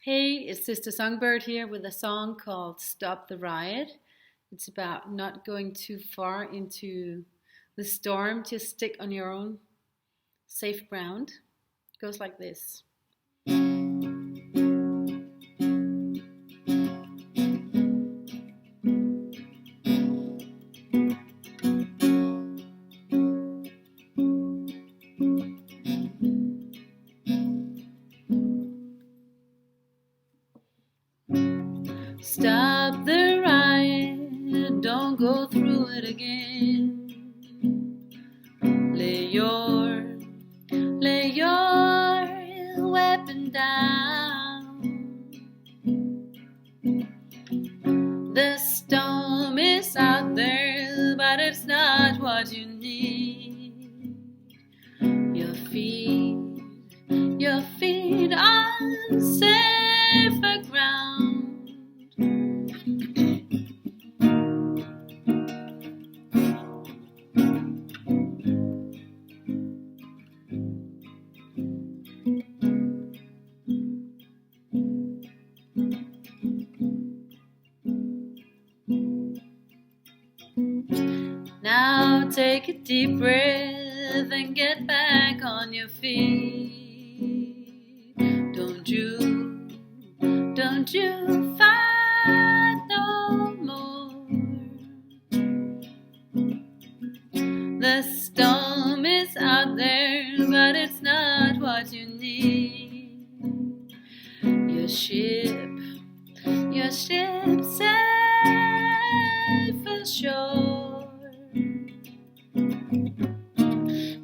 Hey, it's Sister Songbird here with a song called Stop the Riot. It's about not going too far into the storm, just stick on your own safe ground. It goes like this. Stop the riot, don't go through it again. Lay your weapon down. The storm is out there, but it's not what you need. Your feet on safer ground. Now take a deep breath and get back on your feet. Don't you fight no more. The storm is out there, but it's not what you need. Your ship safe ashore.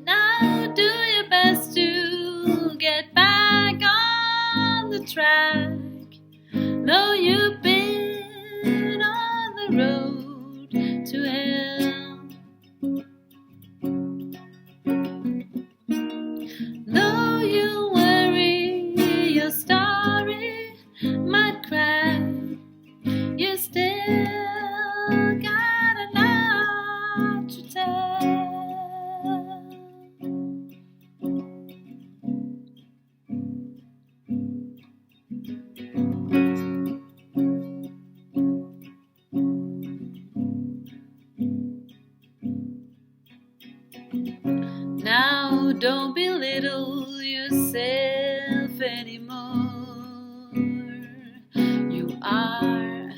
Now do your best to get back on the track. Though you've been on the road to hell, though you worry your story might crack, you still got a lot to tell. Now don't belittle yourself anymore. You are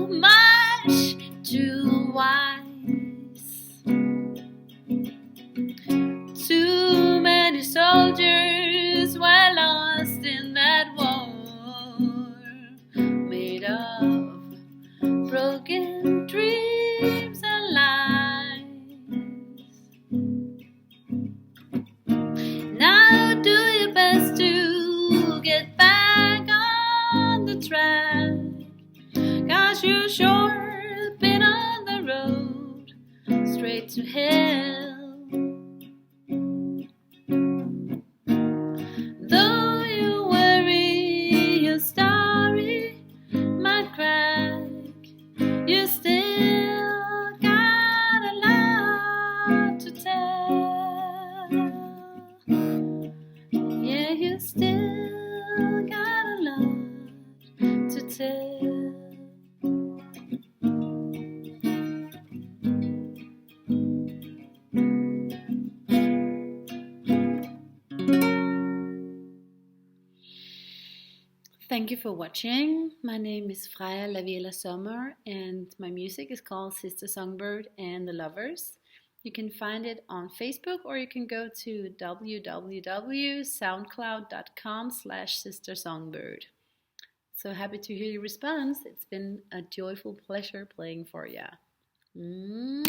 much too wise. Too many soldiers were lost in that war, made of broken dreams and lies. Now do your best to get back on the track, 'cause you sure been on the road straight to hell. Though you worry your story might crack, you still got a lot to tell. Yeah, you still got a lot to tell. Thank you for watching. My name is Freya, Laviella, Sommer, and my music is called Sister Songbird and the Lovers. You can find it on Facebook, or you can go to www.soundcloud.com/sistersongbird. So happy to hear your response. It's been a joyful pleasure playing for you.